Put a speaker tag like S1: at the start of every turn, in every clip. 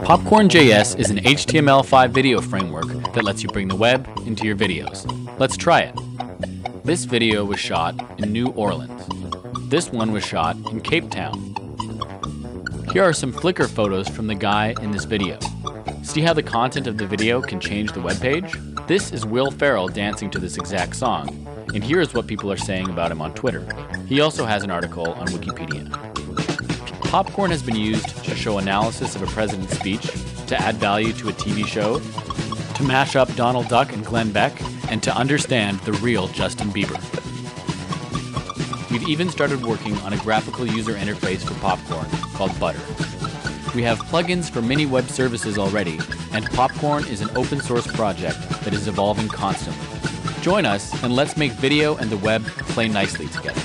S1: Popcorn.js is an HTML5 video framework that lets you bring the web into your videos. Let's try it. This video was shot in New Orleans. This one was shot in Cape Town. Here are some Flickr photos from the guy in this video. See how the content of the video can change the web page? This is Will Ferrell dancing to this exact song, and here is what people are saying about him on Twitter. He also has an article on Wikipedia. Popcorn has been used to show analysis of a president's speech, to add value to a TV show, to mash up Donald Duck and Glenn Beck, and to understand the real Justin Bieber. We've even started working on a graphical user interface for Popcorn called Butter. We have plugins for many web services already, and Popcorn is an open source project that is evolving constantly. Join us and let's make video and the web play nicely together.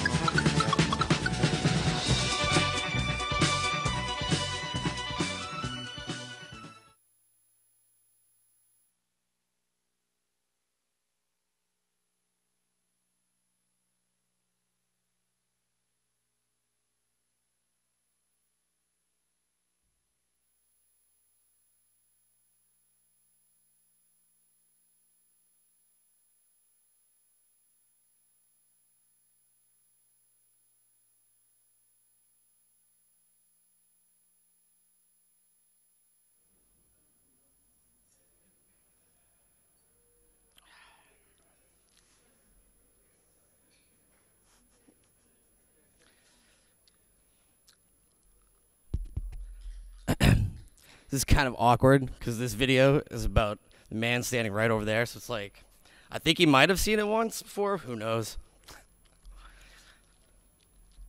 S2: This is kind of awkward because this video is about the man standing right over there. So it's like, I think he might have seen it once before. Who knows?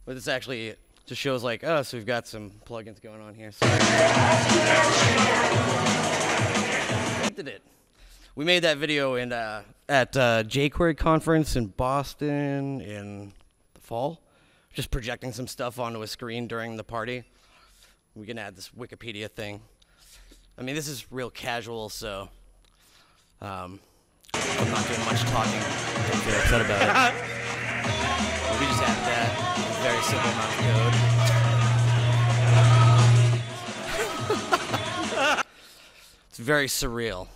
S2: But this actually just shows like, oh, so we've got some plugins going on here. So did it. We made that video in at jQuery conference in Boston in the fall. Just projecting some stuff onto a screen during the party. We can add this Wikipedia thing. I mean, this is real casual, so I'm not doing much talking. Don't feel upset about it. But we just added that. Very simple amount of code. It's very surreal.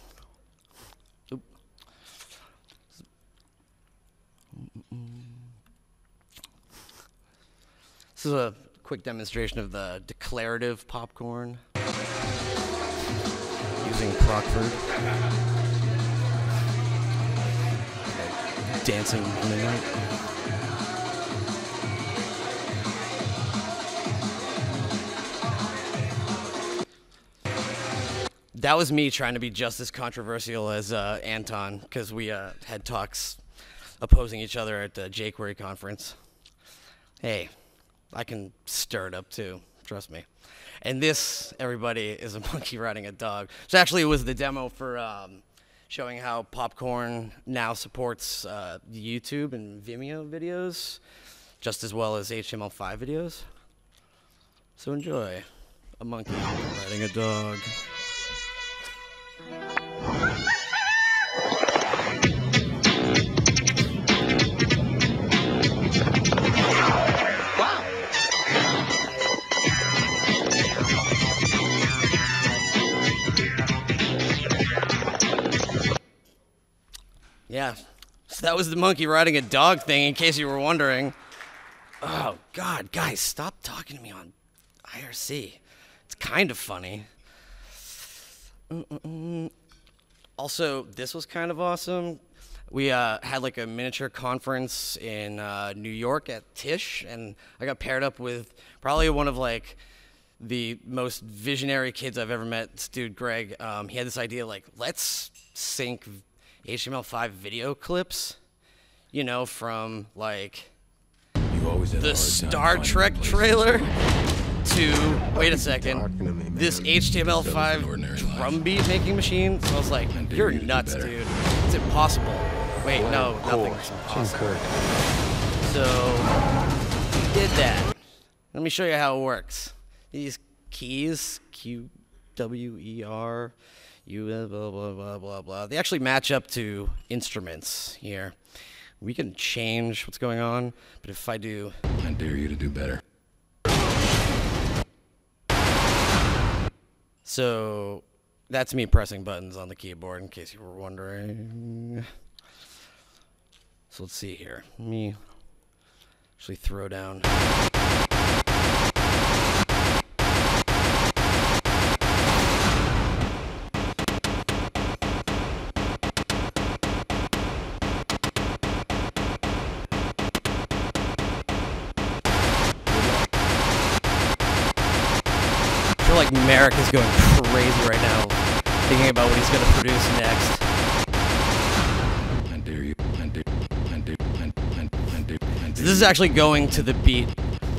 S2: Oop. This is a quick demonstration of the declarative popcorn. Using Crockford. Dancing midnight. That was me trying to be just as controversial as Anton, because we had talks opposing each other at the jQuery conference. Hey, I can stir it up too, trust me. And this, everybody, is a monkey riding a dog. So actually, it was the demo for showing how Popcorn now supports YouTube and Vimeo videos, just as well as HTML5 videos. So enjoy. A monkey riding a dog. Yeah, so that was the monkey riding a dog thing, in case you were wondering. Oh, God, guys, stop talking to me on IRC. It's kind of funny. Also, this was kind of awesome. We had like a miniature conference in New York at Tisch, and I got paired up with probably one of like the most visionary kids I've ever met. This dude, Greg, he had this idea like, let's sync HTML5 video clips, you know, from like the Star Trek trailer to, wait a second, this HTML5 drum beat making machine. So I was like, you're nuts, dude. It's impossible. Wait, no, nothing's impossible. So we did that. Let me show you how it works. These keys, Q, W, E, R, U, blah, blah, blah, blah, blah. They actually match up to instruments here. We can change what's going on, but if I do...
S3: I dare you to do better.
S2: So that's me pressing buttons on the keyboard, in case you were wondering. So let's see here. Let me actually throw down. I feel like Merrick is going crazy right now, thinking about what he's going to produce next.
S3: I dare you.
S2: So this is actually going to the beat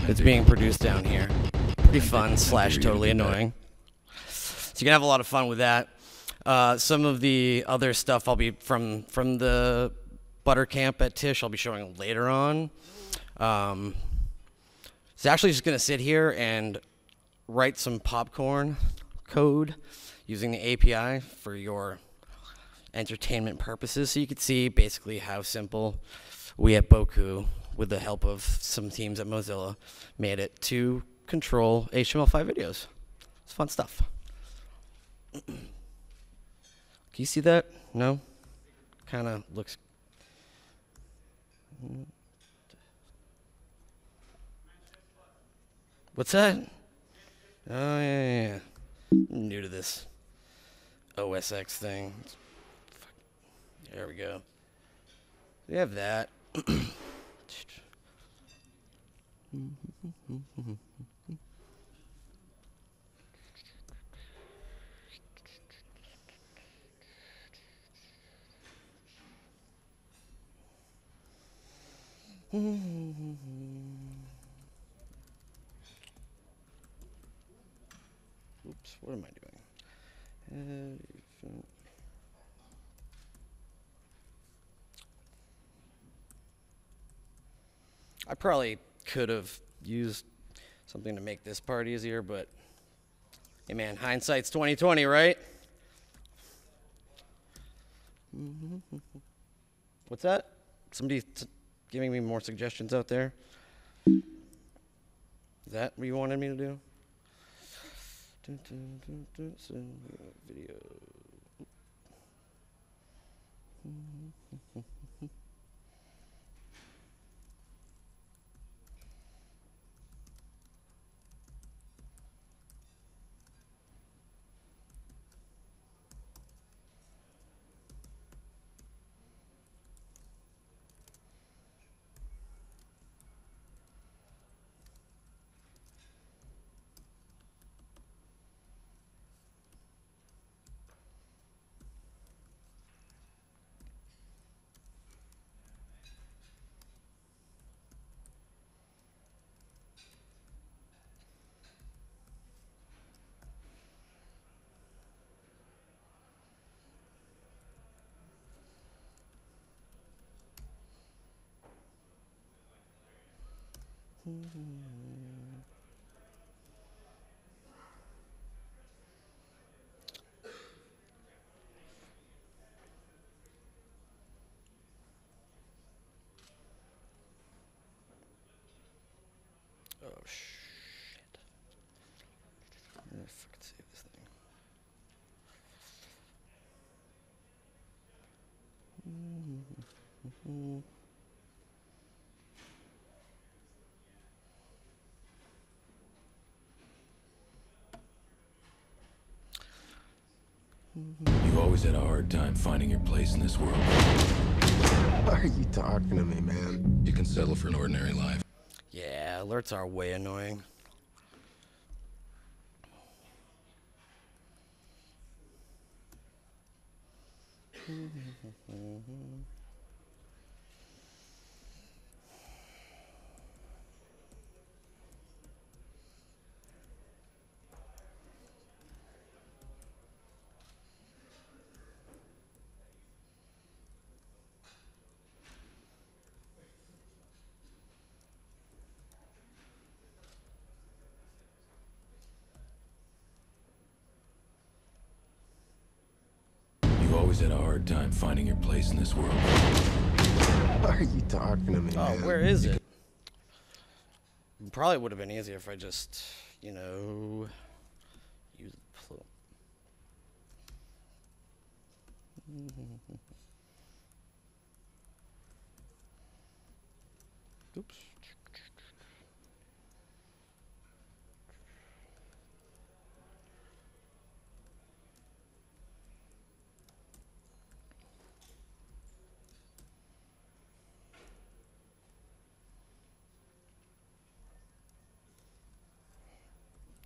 S2: that's being produced down here. Pretty fun / totally annoying. So you can have a lot of fun with that. Some of the other stuff I'll be from the Butter Camp at Tish, I'll be showing later on. It's actually just going to sit here and write some popcorn code using the API for your entertainment purposes, so you can see basically how simple we at Boku, with the help of some teams at Mozilla, made it to control HTML5 videos. It's fun stuff. Can you see that? No? Kind of looks... What's that? Oh, yeah. I'm new to this OSX thing. There we go. We have that. Oops, what am I doing? I probably could have used something to make this part easier, but hey man, hindsight's 20/20, right? What's that? Somebody giving me more suggestions out there? Is that what you wanted me to do? Video. Oh shit. I'm gonna fucking save this thing.
S3: You've always had a hard time finding your place in this world.
S4: Why are you talking to me, man?
S3: You can settle for an ordinary life.
S2: Yeah, alerts are way annoying.
S3: You've always had a hard time finding your place in this world.
S4: Why are you talking to me,
S2: Oh,
S4: man?
S2: where is it? Probably would have been easier if I just, you know, use the flow. Oops.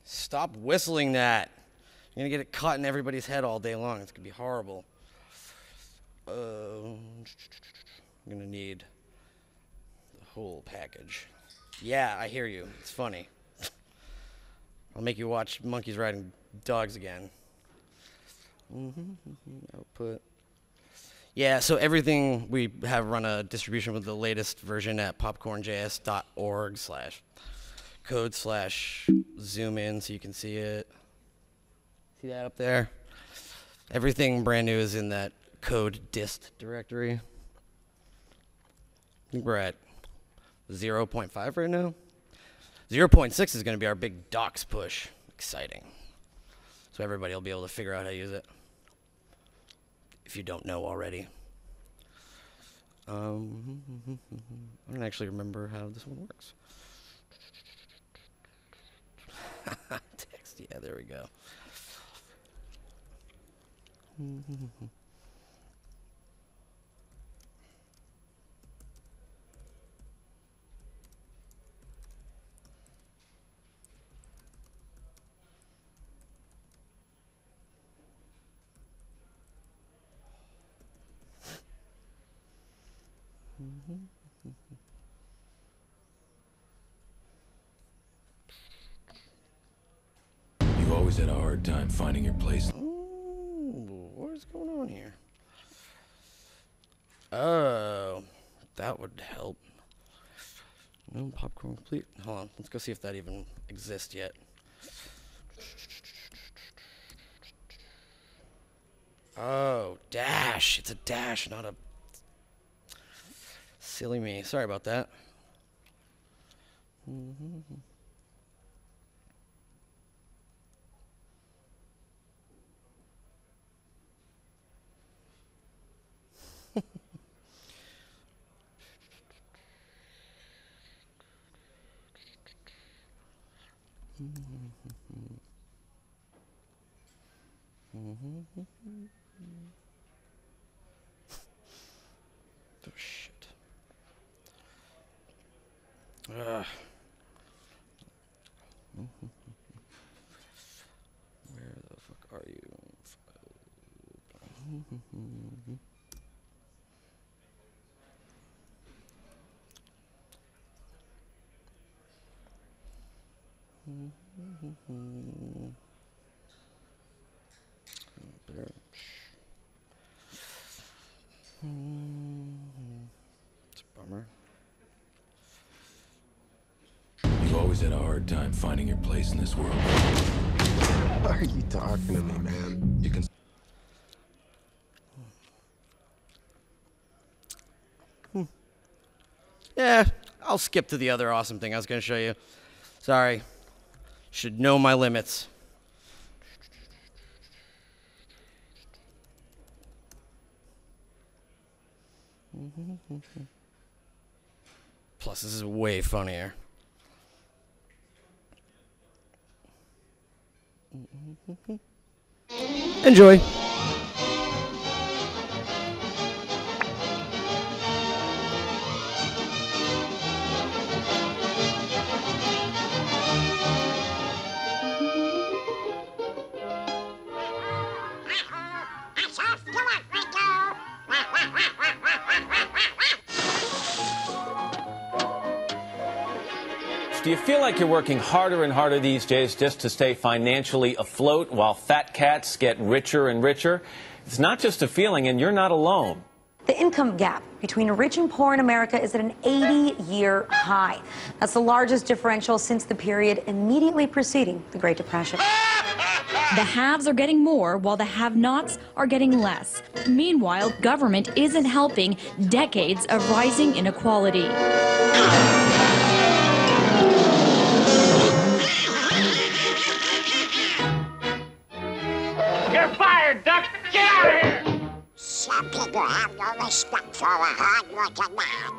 S2: Stop whistling that. You're going to get it caught in everybody's head all day long. It's going to be horrible. I'm going to need the whole package. Yeah, I hear you. It's funny. I'll make you watch monkeys riding dogs again. Output. Yeah, so everything we have run a distribution with the latest version at popcorn.js.org/code/zoom in so you can see it. See that up there? Everything brand new is in that code dist directory. I think we're at 0.5 right now. 0.6 is going to be our big docs push. Exciting. So everybody will be able to figure out how to use it, if you don't know already. I don't actually remember how this one works. Text, yeah, there we go.
S3: You've always had a hard time finding your place.
S2: Ooh, what is going on here? Oh, that would help. No popcorn complete. Hold on, let's go see if that even exists yet. Oh, dash. It's a dash, not a... Silly me. Sorry about that. Oh, shit. Ugh. Where the fuck are you? It's a bummer.
S3: You've always had a hard time finding your place in this world.
S4: Why are you talking to me, man?
S3: You can...
S2: Yeah, I'll skip to the other awesome thing I was going to show you. Sorry. Should know my limits. Plus, this is way funnier. Enjoy.
S5: Do you feel like you're working harder and harder these days just to stay financially afloat while fat cats get richer and richer? It's not just a feeling, and you're not alone.
S6: The income gap between rich and poor in America is at an 80-year high. That's the largest differential since the period immediately preceding the Great Depression.
S7: The haves are getting more while the have-nots are getting less. Meanwhile, government isn't helping decades of rising inequality.
S8: You're fired, Duck! Get out of here!
S9: Some people have no respect for a hard-working man.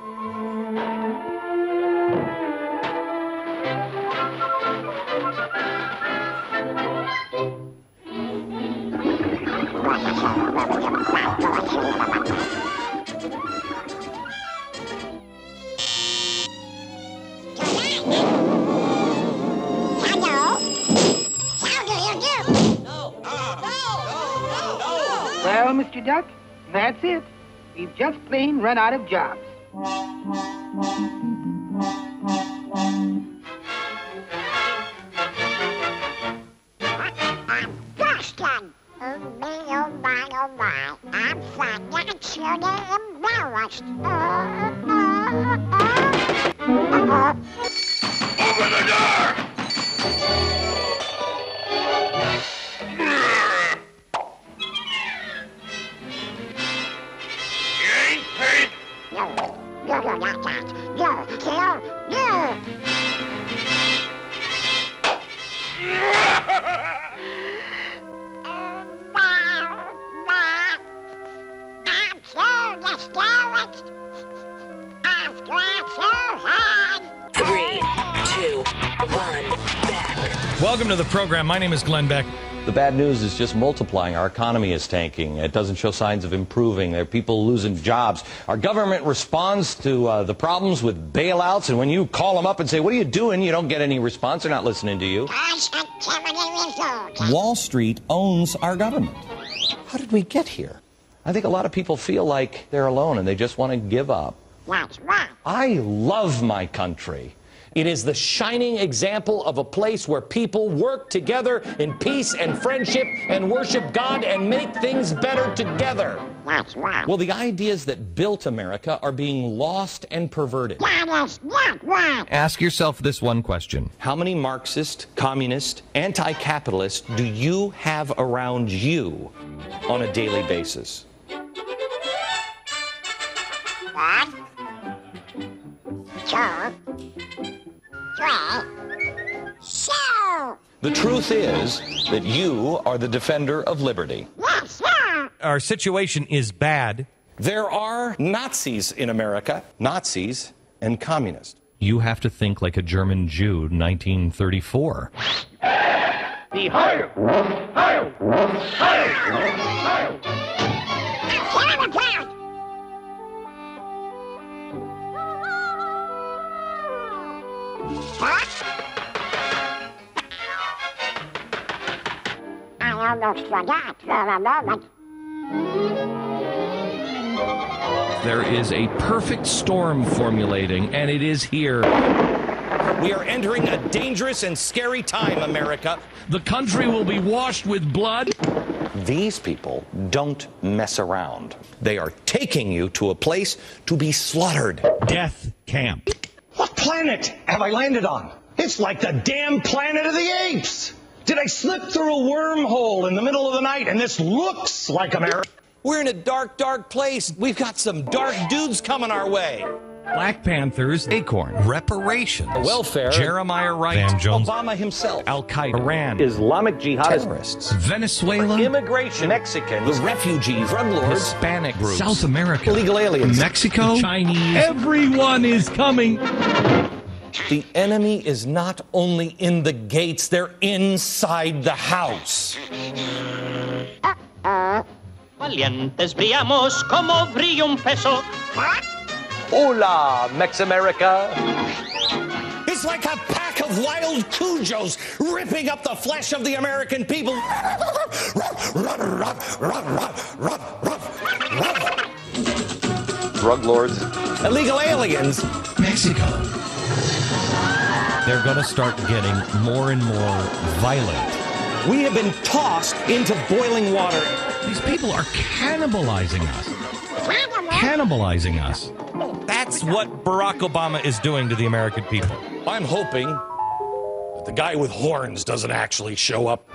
S10: Well, Mr. Duck, that's it. We've just plain run out of jobs.
S9: I'm Boston. Oh my, I'm financially embarrassed.
S8: Open the door! You ain't paid.
S9: No, not that. No. I'm so discouraged. I've tried so hard.
S11: 3, 2, 1, back.
S12: Welcome to the program. My name is Glenn Beck.
S5: The bad news is just multiplying. Our economy is tanking. It doesn't show signs of improving. There are people losing jobs. Our government responds to the problems with bailouts, and when you call them up and say, what are you doing, you don't get any response. They're not listening to you. Wall Street owns our government. How did we get here? I think a lot of people feel like they're alone and they just want to give up.
S9: What's wrong?
S5: I love my country. It is the shining example of a place where people work together in peace and friendship and worship God and make things better together.
S9: What's wrong?
S5: Well, the ideas that built America are being lost and perverted.
S9: That is not right.
S12: Ask yourself this one question.
S5: How many Marxist, communist, anti-capitalist do you have around you on a daily basis?
S9: One, 2, 3. So.
S5: The truth is that you are the defender of liberty.
S9: Yes, sir.
S12: Our situation is bad.
S5: There are Nazis in America, Nazis and communists.
S12: You have to think like a German Jew, 1934.
S8: Be higher! Higher! Higher! Higher!
S9: I almost forgot for a moment.
S12: There is a perfect storm formulating, and it is here.
S5: We are entering a dangerous and scary time, America.
S12: The country will be washed with blood.
S5: These people don't mess around. They are taking you to a place to be slaughtered.
S12: Death camp.
S13: What planet have I landed on? It's like the damn Planet of the Apes. Did I slip through a wormhole in the middle of the night and this looks like America?
S5: We're in a dark, dark place. We've got some dark dudes coming our way.
S12: Black Panthers, Acorn, reparations,
S5: welfare,
S12: Jeremiah Wright, Van Jones,
S5: Obama himself,
S12: Al-Qaeda, Iran,
S5: Islamic jihadists, terrorists,
S12: Venezuela,
S5: immigration, Mexicans, the refugees, drug lords,
S12: Hispanic groups, South America,
S5: illegal aliens,
S12: Mexico, Chinese. Everyone is coming.
S5: The enemy is not only in the gates, they're inside the house.
S14: Valientes brillamos como brilla un peso.
S5: Hola, Mex-America. It's like a pack of wild cujos ripping up the flesh of the American people. Drug lords, illegal aliens,
S12: Mexico. They're going to start getting more and more violent.
S5: We have been tossed into boiling water.
S12: These people are cannibalizing us. Cannibalizing us. That's what Barack Obama is doing to the American people.
S13: I'm hoping that the guy with horns doesn't actually show up.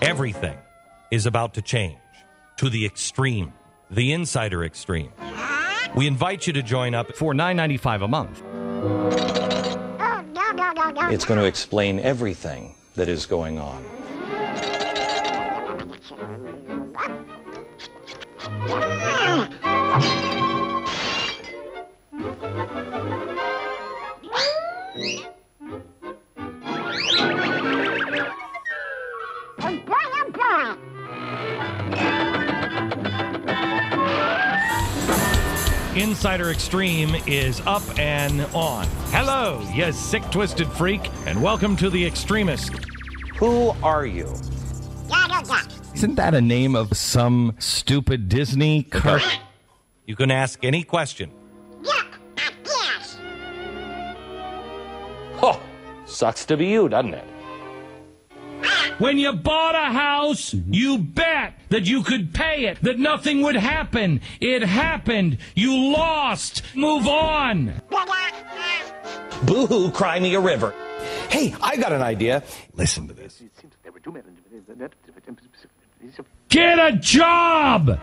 S12: Everything is about to change to the extreme, the insider extreme. We invite you to join up for $9.95 a month.
S5: It's going to explain everything that is going on.
S12: Insider Extreme is up and on. Hello, you sick, twisted freak, and welcome to The Extremist.
S5: Who are you?
S12: Isn't that a name of some stupid Disney cartoon? You can ask any question.
S5: Oh, sucks to be you, doesn't it?
S15: When you bought a house, you bet that you could pay it, that nothing would happen. It happened. You lost. Move on.
S13: Boo-hoo, cry me a river. Hey, I got an idea. Listen to this.
S15: Get a job!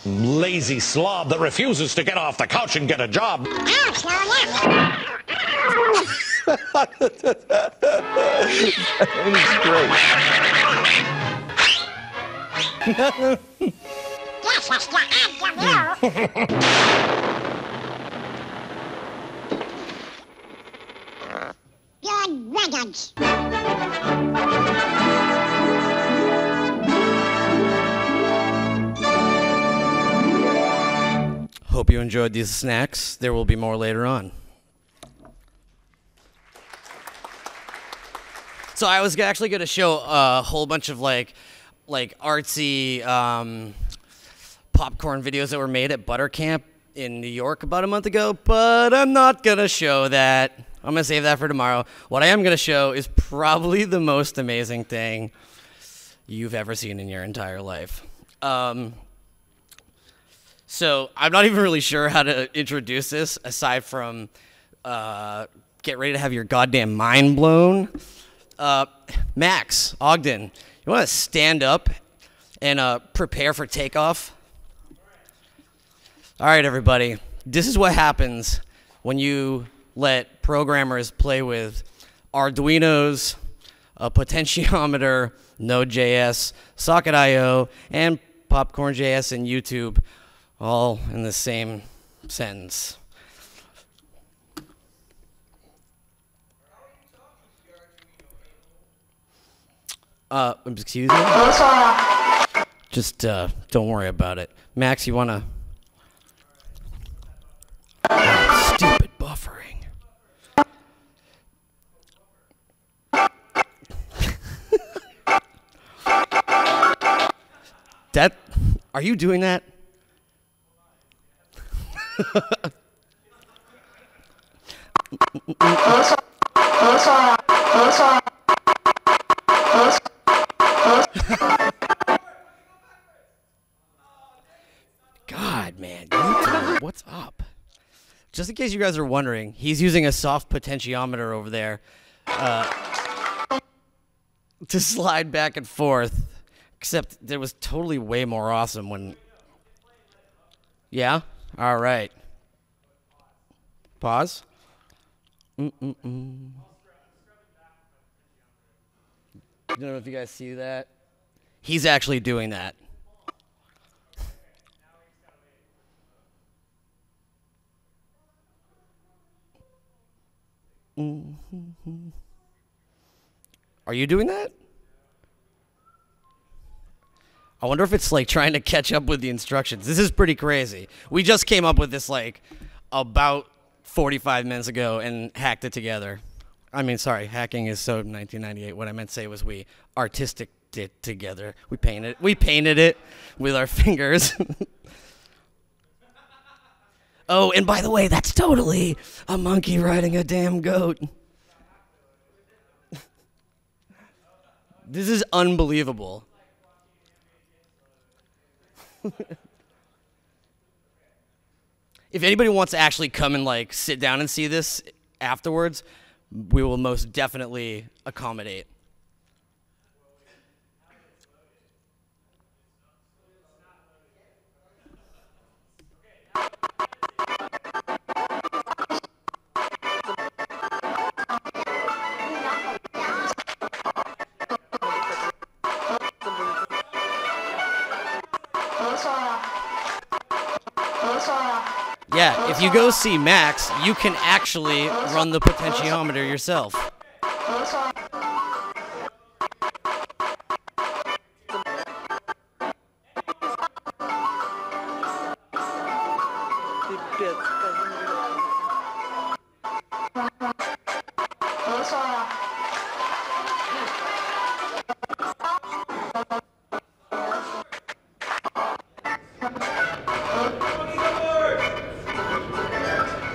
S13: Lazy slob that refuses to get off the couch and get a job.
S5: It's great.
S9: Good riddance.
S2: Hope you enjoyed these snacks. There will be more later on. So I was actually going to show a whole bunch of like artsy popcorn videos that were made at Butter Camp in New York about a month ago, but I'm not going to show that. I'm going to save that for tomorrow. What I am going to show is probably the most amazing thing you've ever seen in your entire life. So I'm not even really sure how to introduce this aside from get ready to have your goddamn mind blown. Max, Ogden, you want to stand up and prepare for takeoff? All right, everybody. This is what happens when you let programmers play with Arduinos, a potentiometer, Node.js, Socket.io, and Popcorn.js and YouTube all in the same sentence. Excuse me? Just, don't worry about it. Max, you wanna... Oh, stupid buffering. That... Are you doing that? God, man. YouTube, what's up? Just in case you guys are wondering, he's using a soft potentiometer over there to slide back and forth. Except it was totally way more awesome when... Yeah? All right. Pause. I don't know if you guys see that. He's actually doing that. Are you doing that? I wonder if it's like trying to catch up with the instructions. This is pretty crazy. We just came up with this like about 45 minutes ago and hacked it together. I mean, sorry, hacking is so 1998. What I meant to say was we artistic it together. We painted it with our fingers. Oh, and by the way, that's totally a monkey riding a damn goat. This is unbelievable. if anybody wants to actually come and like sit down and see this afterwards, we will most definitely accommodate. Yeah, if you go see Max, you can actually run the potentiometer yourself.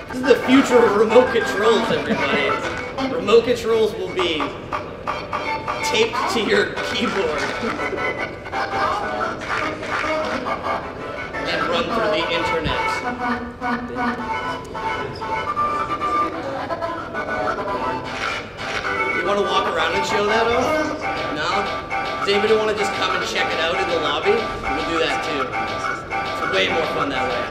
S2: This is the future of remote controls, everybody. Remote controls will be taped to your keyboard and run through the internet. You want to walk around and show that off? No? Does anybody want to just come and check it out in the lobby? We'll do that too. It's way more fun that way.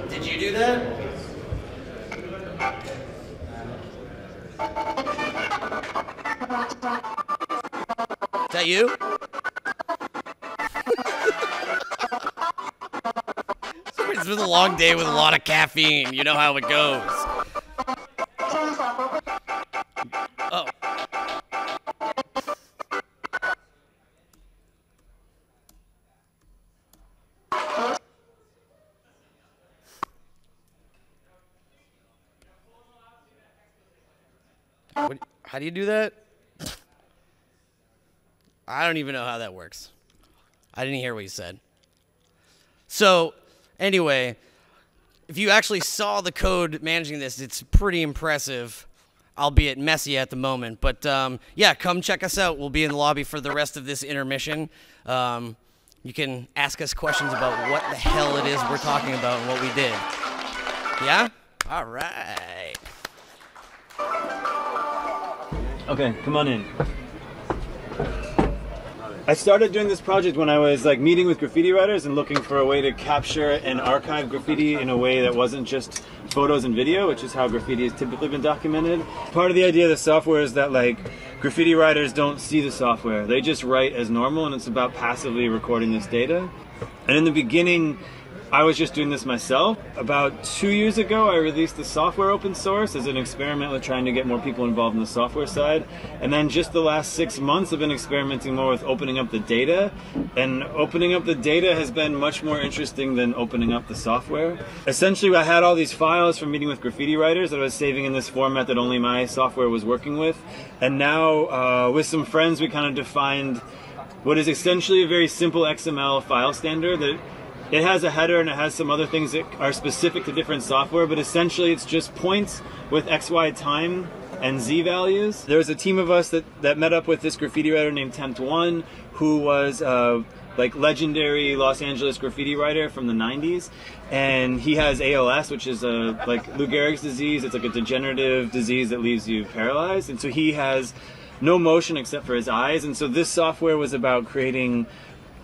S2: Did you do that? Is that you? It's been a long day with a lot of caffeine. You know how it goes. Oh. How do you do that? I don't even know how that works. I didn't hear what you said. So, anyway, if you actually saw the code managing this, it's pretty impressive, albeit messy at the moment. But, yeah, come check us out. We'll be in the lobby for the rest of this intermission. You can ask us questions about what the hell it is we're talking about and what we did. Yeah? All right.
S16: Okay, come on in. I started doing this project when I was like meeting with graffiti writers and looking for a way to capture and archive graffiti in a way that wasn't just photos and video, which is how graffiti has typically been documented. Part of the idea of the software is that like graffiti writers don't see the software. They just write as normal, and it's about passively recording this data. And in the beginning, I was just doing this myself. About 2 years ago, I released the software open source as an experiment with trying to get more people involved in the software side. And then just the last 6 months, I've been experimenting more with opening up the data. And opening up the data has been much more interesting than opening up the software. Essentially, I had all these files from meeting with graffiti writers that I was saving in this format that only my software was working with. And now, with some friends, we kind of defined what is essentially a very simple XML file standard that it has a header and it has some other things that are specific to different software, but essentially it's just points with XY time and Z values. There was a team of us that met up with this graffiti writer named Tempt1, who was like legendary Los Angeles graffiti writer from the 90s. And he has ALS, which is like Lou Gehrig's disease. It's like a degenerative disease that leaves you paralyzed. And so he has no motion except for his eyes. And so this software was about creating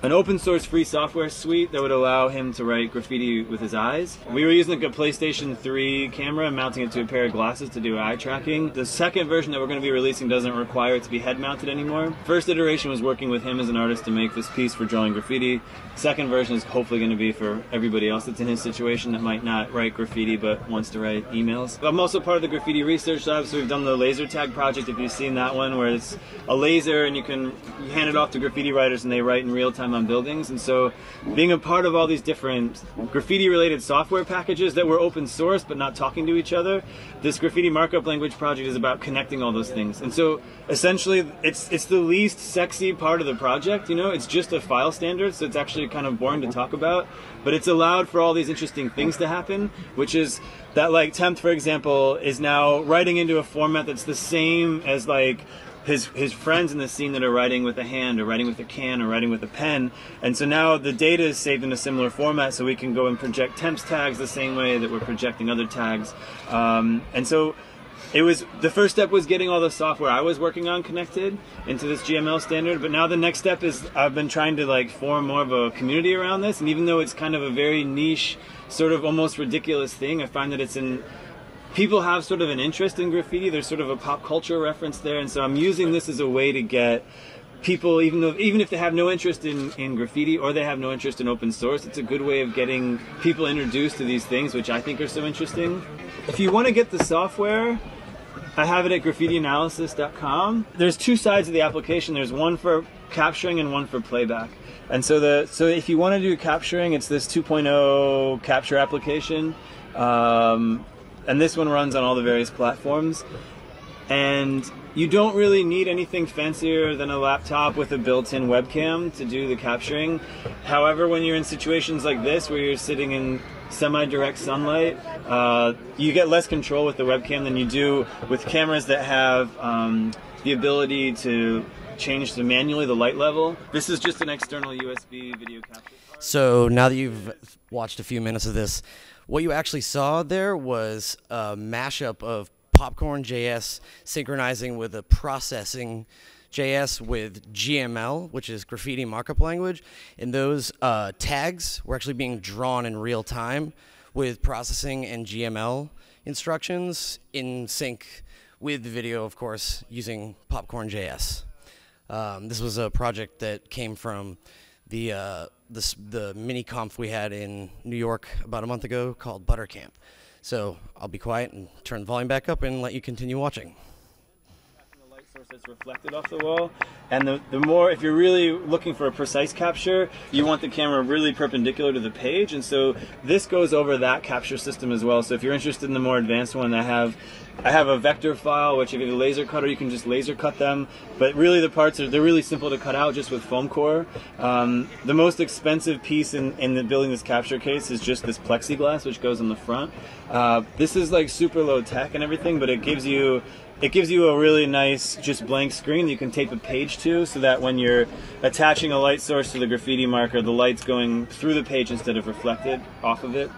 S16: an open source free software suite that would allow him to write graffiti with his eyes. We were using like a PlayStation 3 camera and mounting it to a pair of glasses to do eye tracking. The second version that we're going to be releasing doesn't require it to be head mounted anymore. First iteration was working with him as an artist to make this piece for drawing graffiti. Second version is hopefully going to be for everybody else that's in his situation that might not write graffiti but wants to write emails. I'm also part of the graffiti research lab, so we've done the laser tag project, if you've seen that one, where it's a laser and you hand it off to graffiti writers and they write in real time time on buildings. And so being a part of all these different graffiti-related software packages that were open source but not talking to each other, this graffiti markup language project is about connecting all those things. And so essentially it's the least sexy part of the project, you know, it's just a file standard, so it's actually kind of boring to talk about, but it's allowed for all these interesting things to happen, which is that like Tempt, for example, is now writing into a format that's the same as like his friends in the scene that are writing with a hand or writing with a can or writing with a pen. And so now the data is saved in a similar format, so we can go and project Temp's tags the same way that we're projecting other tags. And so the first step was getting all the software I was working on connected into this GML standard, but now the next step is I've been trying to like form more of a community around this, and even though it's kind of a very niche, sort of almost ridiculous thing, I find that people have sort of an interest in graffiti. There's sort of a pop culture reference there, and so I'm using this as a way to get people, even if they have no interest in graffiti or they have no interest in open source, it's a good way of getting people introduced to these things, which I think are so interesting. If you want to get the software, I have it at graffitianalysis.com. There's two sides of the application. There's one for capturing and one for playback. And so if you want to do capturing, it's this 2.0 capture application. And this one runs on all the various platforms. And you don't really need anything fancier than a laptop with a built-in webcam to do the capturing. However, when you're in situations like this, where you're sitting in semi-direct sunlight, you get less control with the webcam than you do with cameras that have the ability to change manually the light level. This is just an external USB video capture.
S2: So now that you've watched a few minutes of this, what you actually saw there was a mashup of Popcorn.js synchronizing with a processing JS with GML, which is graffiti markup language, and those tags were actually being drawn in real time with processing and GML instructions in sync with the video, of course, using Popcorn.js. This was a project that came from the mini conf we had in New York about a month ago called Butter Camp. So I'll be quiet and turn the volume back up and let you continue watching.
S16: The light source that's reflected off the wall, and the more, if you're really looking for a precise capture, you want the camera really perpendicular to the page, and so this goes over that capture system as well. So if you're interested in the more advanced one, I have a vector file, which if you have a laser cutter, you can just laser cut them. But really the parts they're really simple to cut out just with foam core. The most expensive piece in building this capture case is just this plexiglass, which goes on the front. This is like super low tech and everything, but it gives you a really nice just blank screen that you can tape a page to, so that when you're attaching a light source to the graffiti marker, the light's going through the page instead of reflected off of it.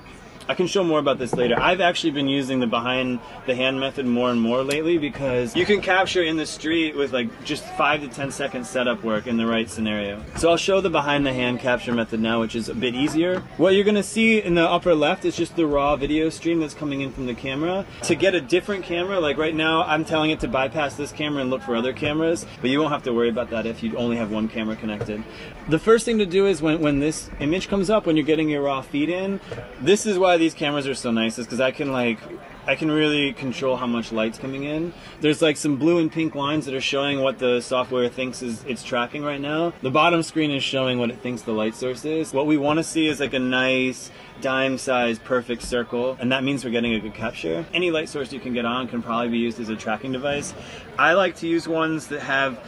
S16: I can show more about this later. I've actually been using the behind the hand method more and more lately, because you can capture in the street with like just 5 to 10 second setup work in the right scenario. So I'll show the behind the hand capture method now, which is a bit easier. What you're gonna see in the upper left is just the raw video stream that's coming in from the camera. To get a different camera, like right now I'm telling it to bypass this camera and look for other cameras, but you won't have to worry about that if you only have one camera connected. The first thing to do is when this image comes up, when you're getting your raw feed in, this is why these cameras are so nice, is because I can really control how much light's coming in. There's like some blue and pink lines that are showing what the software thinks it's tracking right now. The bottom screen is showing what it thinks the light source is. What we want to see is like a nice dime-sized perfect circle, and that means we're getting a good capture. Any light source you can get on can probably be used as a tracking device. I like to use ones that have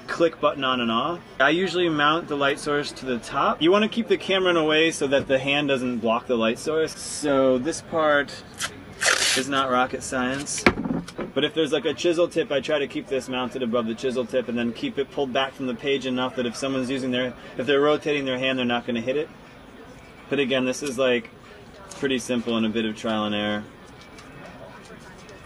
S16: click button on and off. I usually mount the light source to the top. You want to keep the camera in a way so that the hand doesn't block the light source. So this part is not rocket science, but if there's like a chisel tip, I try to keep this mounted above the chisel tip and then keep it pulled back from the page enough that if someone's if they're rotating their hand, they're not going to hit it. But again, this is like pretty simple and a bit of trial and error.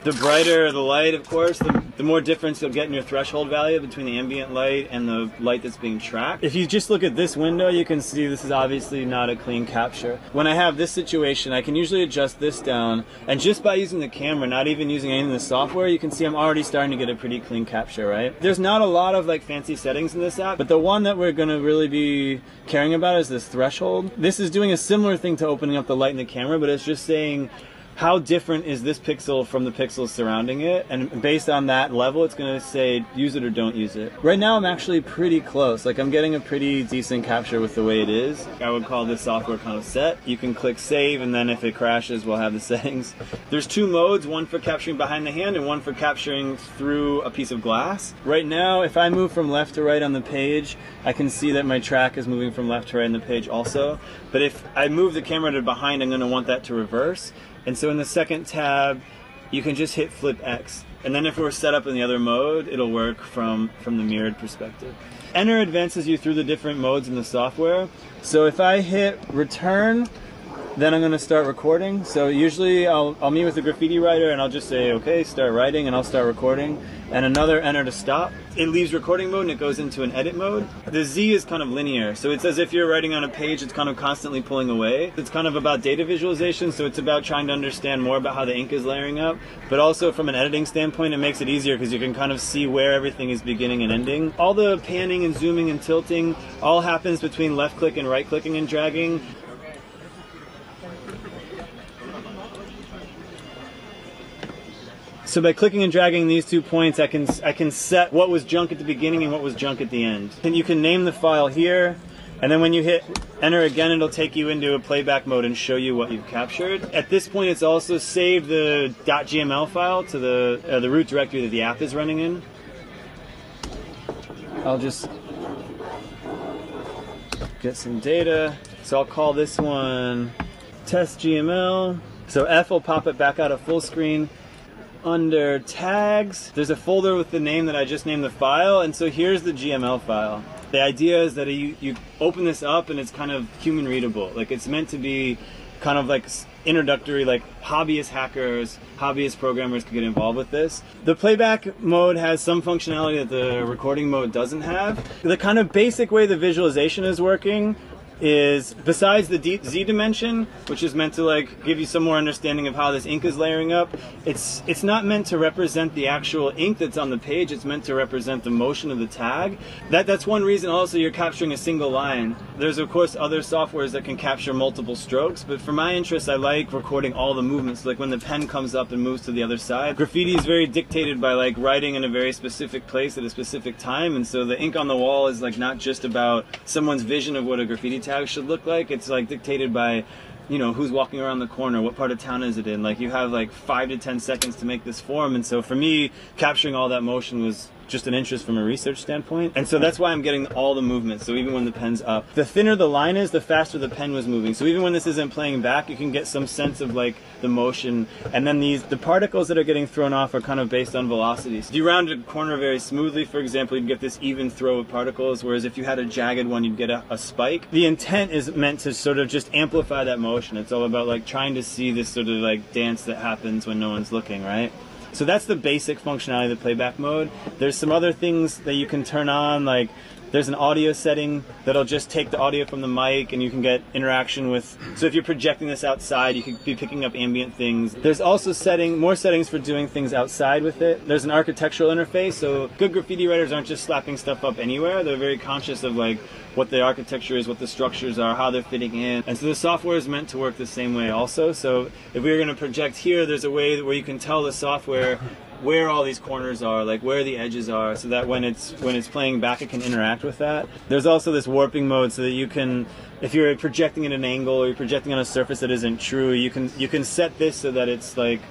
S16: The brighter the light, of course, the more difference you'll get in your threshold value between the ambient light and the light that's being tracked. If you just look at this window, you can see this is obviously not a clean capture. When I have this situation, I can usually adjust this down, and just by using the camera, not even using any of the software, you can see I'm already starting to get a pretty clean capture, right? There's not a lot of like fancy settings in this app, but the one that we're gonna really be caring about is this threshold. This is doing a similar thing to opening up the light in the camera, but it's just saying how different is this pixel from the pixels surrounding it, and based on that level it's going to say use it or don't use it. Right now I'm actually pretty close, like I'm getting a pretty decent capture with the way it is. I would call this software kind of set. You can click save, and then if it crashes we'll have the settings. There's two modes, one for capturing behind the hand and one for capturing through a piece of glass. Right now if I move from left to right on the page, I can see that my track is moving from left to right on the page also, but if I move the camera to behind I'm going to want that to reverse. And so in the second tab, you can just hit flip X. And then if we're set up in the other mode, it'll work from the mirrored perspective. Enter advances you through the different modes in the software. So if I hit return, then I'm going to start recording. So usually I'll meet with the graffiti writer and I'll just say, okay, start writing, and I'll start recording. And another enter to stop. It leaves recording mode and it goes into an edit mode. The Z is kind of linear. So it's as if you're writing on a page, it's kind of constantly pulling away. It's kind of about data visualization. So it's about trying to understand more about how the ink is layering up. But also from an editing standpoint, it makes it easier because you can kind of see where everything is beginning and ending. All the panning and zooming and tilting all happens between left click and right clicking and dragging. So by clicking and dragging these 2 points, I can set what was junk at the beginning and what was junk at the end. And you can name the file here, and then when you hit enter again, it'll take you into a playback mode and show you what you've captured. At this point, it's also saved the .gml file to the root directory that the app is running in. I'll just get some data. So I'll call this one test.gml. So F will pop it back out of full screen. Under tags, there's a folder with the name that I just named the file, and so here's the GML file. The idea is that you open this up and it's kind of human readable. Like it's meant to be kind of like introductory, like hobbyist hackers, hobbyist programmers could get involved with this. The playback mode has some functionality that the recording mode doesn't have. The kind of basic way the visualization is working is, besides the Z dimension, which is meant to like give you some more understanding of how this ink is layering up, it's not meant to represent the actual ink that's on the page. It's meant to represent the motion of the tag. That's one reason also you're capturing a single line. There's of course other softwares that can capture multiple strokes, but for my interest I like recording all the movements, like when the pen comes up and moves to the other side. Graffiti is very dictated by like writing in a very specific place at a specific time, and so the ink on the wall is like not just about someone's vision of what a graffiti tag should look like. It's like dictated by, you know, who's walking around the corner, what part of town is it in. Like you have like 5 to 10 seconds to make this form, and so for me capturing all that motion was just an interest from a research standpoint, and so that's why I'm getting all the movements. So even when the pen's up, the thinner the line is, the faster the pen was moving. So even when this isn't playing back, you can get some sense of like the motion, and then the particles that are getting thrown off are kind of based on velocities. If you round a corner very smoothly, for example, you'd get this even throw of particles, whereas if you had a jagged one, you'd get a spike. The intent is meant to sort of just amplify that motion. It's all about like trying to see this sort of like dance that happens when no one's looking, right? So that's the basic functionality of the playback mode. There's some other things that you can turn on, like there's an audio setting that'll just take the audio from the mic and you can get interaction with, so if you're projecting this outside, you could be picking up ambient things. There's also more settings for doing things outside with it. There's an architectural interface, so good graffiti writers aren't just slapping stuff up anywhere. They're very conscious of like what the architecture is, what the structures are, how they're fitting in. And so the software is meant to work the same way also. So if we were going to project here, there's a way where you can tell the software where all these corners are, like where the edges are, so that when it's playing back, it can interact with that. There's also this warping mode, so that you can, if you're projecting at an angle or you're projecting on a surface that isn't true, you can set this so that it's like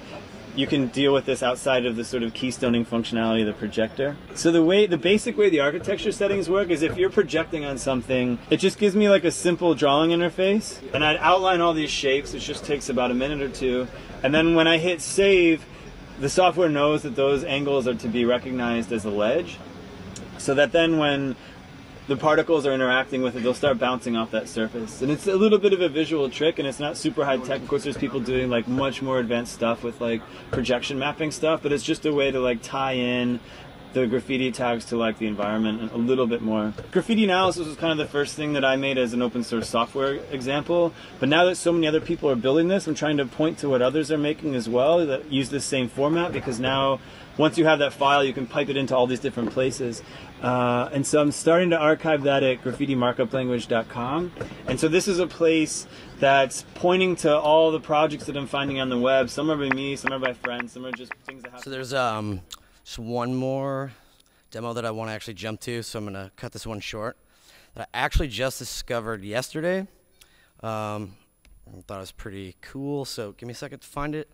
S16: you can deal with this outside of the sort of keystoning functionality of the projector. So the basic way the architecture settings work is if you're projecting on something, it just gives me like a simple drawing interface, and I'd outline all these shapes, which just takes about a minute or two, and then when I hit save, the software knows that those angles are to be recognized as a ledge, so that then when the particles are interacting with it, they'll start bouncing off that surface. And it's a little bit of a visual trick, and it's not super high tech. Of course, there's people doing like much more advanced stuff with like projection mapping stuff, but it's just a way to like tie in the graffiti tags to like the environment a little bit more. Graffiti analysis was kind of the first thing that I made as an open source software example, but now that so many other people are building this, I'm trying to point to what others are making as well that use this same format, because now once you have that file, you can pipe it into all these different places. And so I'm starting to archive that at graffitimarkuplanguage.com. And so this is a place that's pointing to all the projects that I'm finding on the web. Some are by me, some are by friends, some are just things that happen.
S2: So there's just one more demo that I want to actually jump to, so I'm going to cut this one short. That I actually just discovered yesterday. I thought it was pretty cool, so give me a second to find it.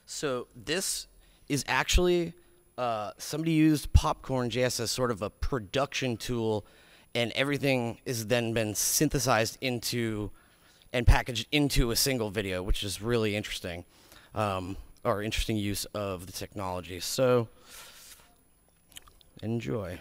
S2: So this is actually, somebody used Popcorn.js as sort of a production tool, and everything is then been synthesized into and packaged into a single video, which is really interesting, or interesting use of the technology. So enjoy.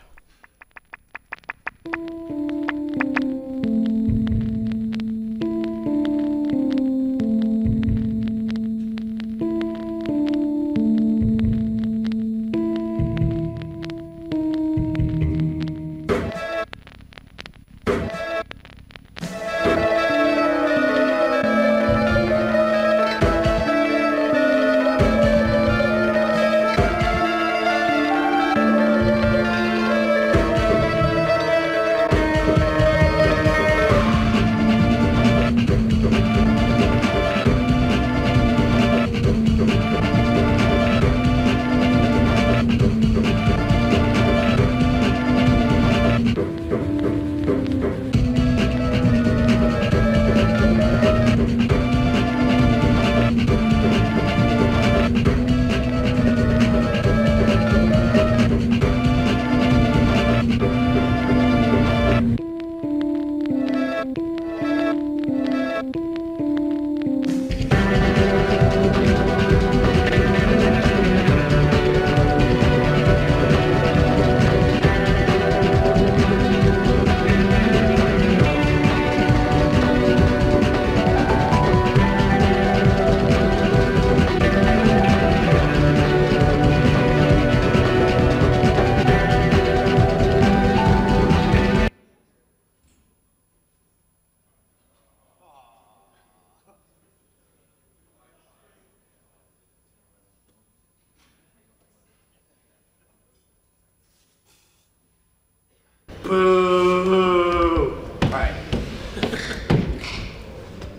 S2: Boo! All right.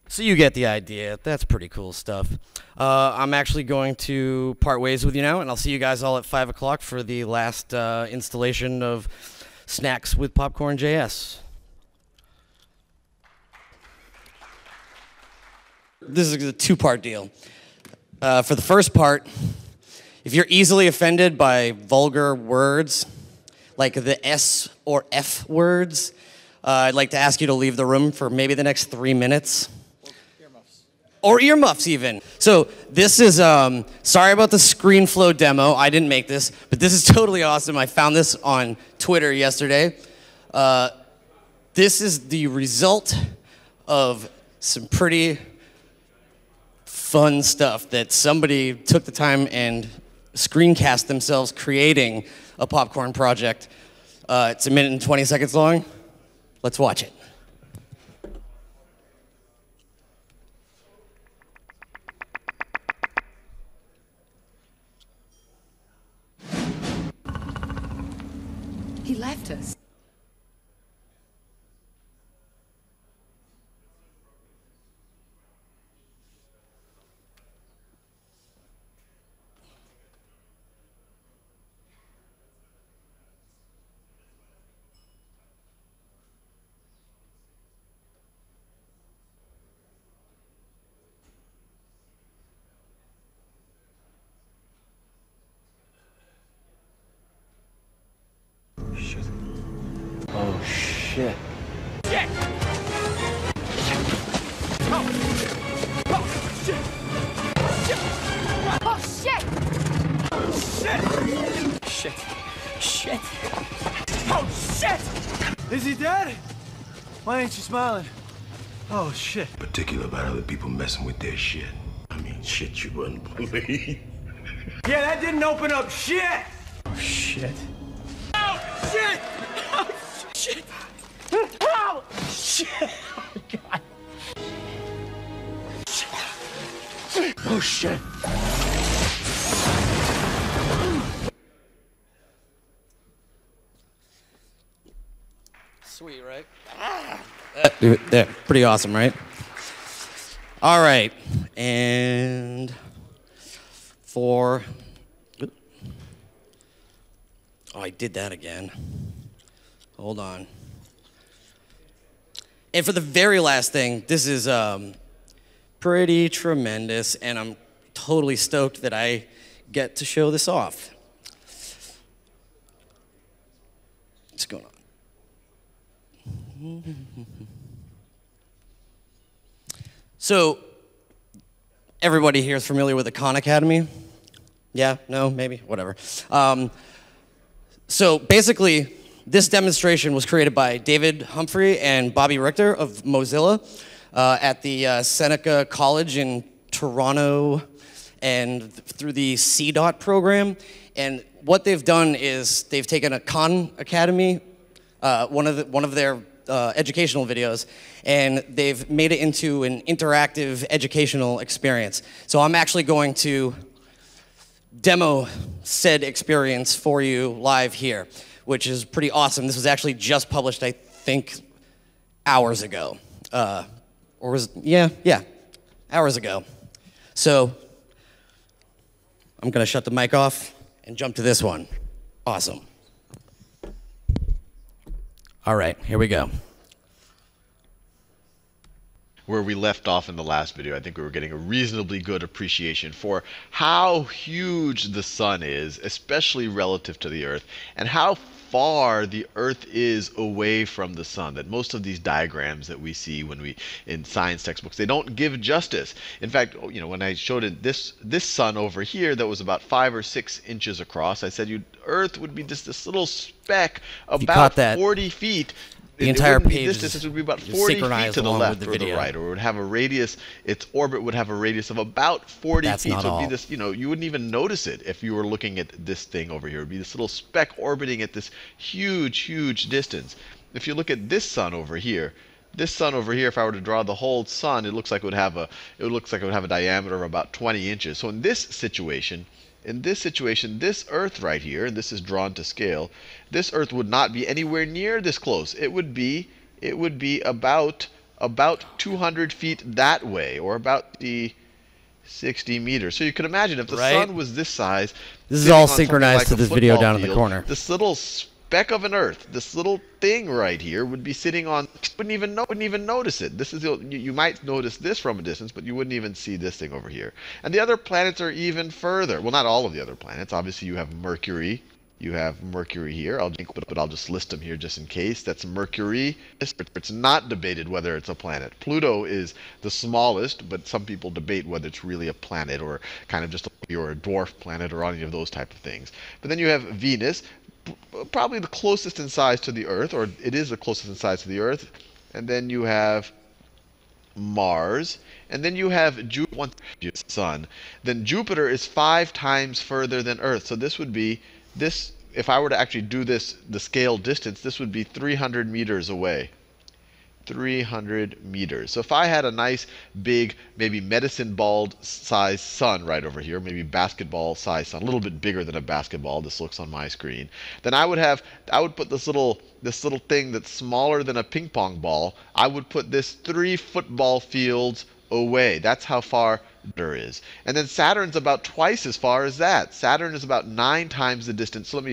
S2: So you get the idea. That's pretty cool stuff. I'm actually going to part ways with you now, and I'll see you guys all at 5 o'clock for the last installation of Snacks with Popcorn.js. This is a two-part deal. For the first part, if you're easily offended by vulgar words, like the S or F words, I'd like to ask you to leave the room for maybe the next 3 minutes. Or earmuffs even. So this is, sorry about the ScreenFlow demo. I didn't make this, but this is totally awesome. I found this on Twitter yesterday. This is the result of some pretty fun stuff that somebody took the time and screencast themselves creating a popcorn project. It's 1 minute and 20 seconds long. Let's watch it.
S17: He left us.
S3: Oh, shit.
S8: Shit! Oh, shit! Shit! Oh, shit! Shit! Shit. Shit. Oh, shit! Is he dead? Why ain't you smiling? Oh, shit.
S3: Particular about other people messing with their shit. I mean, shit you wouldn't believe.
S8: Yeah, that didn't open up shit! Oh, shit. Oh, shit! Oh, shit! Oh, shit! Oh, God. Oh, shit.
S2: Sweet, right? There, pretty awesome, right? All right, and for... Oh, I did that again. Hold on. And for the very last thing, this is pretty tremendous, and I'm totally stoked that I get to show this off. What's going on? So, everybody here is familiar with the Khan Academy? Yeah? No? Maybe? Whatever. So, basically, this demonstration was created by David Humphrey and Bobby Richter of Mozilla at the Seneca College in Toronto and through the CDOT program. And what they've done is they've taken a Khan Academy, one of their educational videos, and they've made it into an interactive educational experience. So I'm actually going to demo said experience for you live here, which is pretty awesome. This was actually just published, I think, hours ago. Or was, yeah, hours ago. So I'm gonna shut the mic off and jump to this one. Awesome. All right, here we go.
S18: Where we left off in the last video, I think we were getting a reasonably good appreciation for how huge the sun is, especially relative to the Earth, and how far the Earth is away from the sun. That most of these diagrams that we see when we in science textbooks, they don't give justice. In fact, you know, when I showed it this sun over here that was about 5 or 6 inches across, I said Earth would be just this little speck about 40 feet.
S2: The entire page
S18: this distance would be about 40 feet to the left or the right, or it would have a radius. Its orbit would have a radius of about 40 feet. So it'd be this, you know, you wouldn't even notice it if you were looking at this thing over here. It'd be this little speck orbiting at this huge, huge distance. If you look at this sun over here, if I were to draw the whole sun, it looks like it would have a diameter of about 20 inches. So in this situation, this Earth right here, and this is drawn to scale, this Earth would not be anywhere near this close. It would be about 200 feet that way, or about the 60 meters. So you can imagine if the sun was this size.
S2: This is all synchronized to this video down in the corner.
S18: This little speck of an Earth, this little thing right here, would be sitting on. Wouldn't even notice it. This is you might notice this from a distance, but you wouldn't even see this thing over here. And the other planets are even further. Well, not all of the other planets. Obviously, you have Mercury. You have Mercury here. I'll just list them here just in case. That's Mercury. It's not debated whether it's a planet. Pluto is the smallest, but some people debate whether it's really a planet or kind of just a dwarf planet or any of those type of things. But then you have Venus, probably the closest in size to the Earth, or it is the closest in size to the Earth. And then you have Mars, and then you have Jupiter, Sun. Then Jupiter is 5 times further than Earth. So this would be this. If I were to actually do this, the scale distance, this would be 300 meters away. 300 meters. So if I had a nice big, maybe medicine ball size sun right over here, maybe basketball size sun, a little bit bigger than a basketball, this looks on my screen, then I would put this little thing that's smaller than a ping pong ball, I would put this 3 football fields away. That's how far Jupiter is. And then Saturn's about twice as far as that. Saturn is about 9 times the distance. So let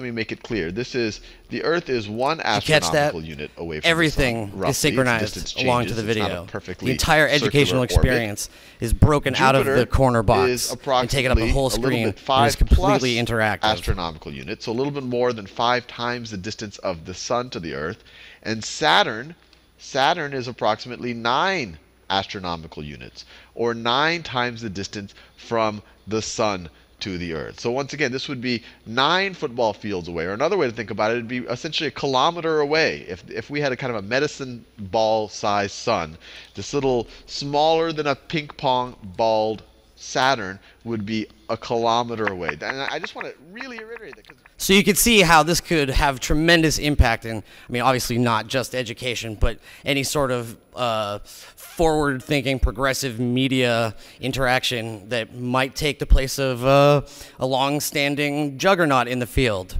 S18: me make it clear. The Earth is 1 astronomical unit away from
S2: everything
S18: the sun.
S2: is synchronized along to the video. The entire educational experience is broken out of the corner box and taken up the whole screen. And is completely interactive.
S18: Astronomical unit, so a little bit more than 5 times the distance of the sun to the Earth. And Saturn is approximately 9 astronomical units, or 9 times the distance from the sun to the Earth. So once again, this would be 9 football fields away, or another way to think about it would be essentially a kilometer away. If we had a kind of a medicine ball sized sun, this little smaller than a ping pong balled Saturn would be a kilometer away. And I just want to really reiterate that.
S2: So you can see how this could have tremendous impact in, I mean, obviously not just education, but any sort of forward-thinking, progressive media interaction that might take the place of a long-standing juggernaut in the field.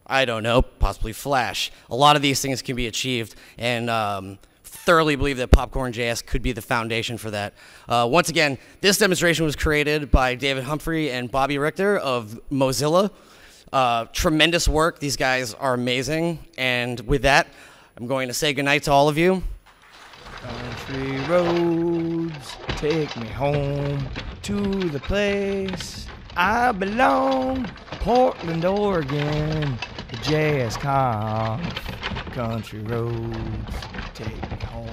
S2: I don't know, possibly Flash. A lot of these things can be achieved, and thoroughly believe that Popcorn.js could be the foundation for that. Once again, this demonstration was created by David Humphrey and Bobby Richter of Mozilla. Tremendous work. These guys are amazing. And with that, I'm going to say goodnight to all of you.
S8: Country roads take me home to the place I belong. Portland, Oregon, the JSConf. Country roads take me home.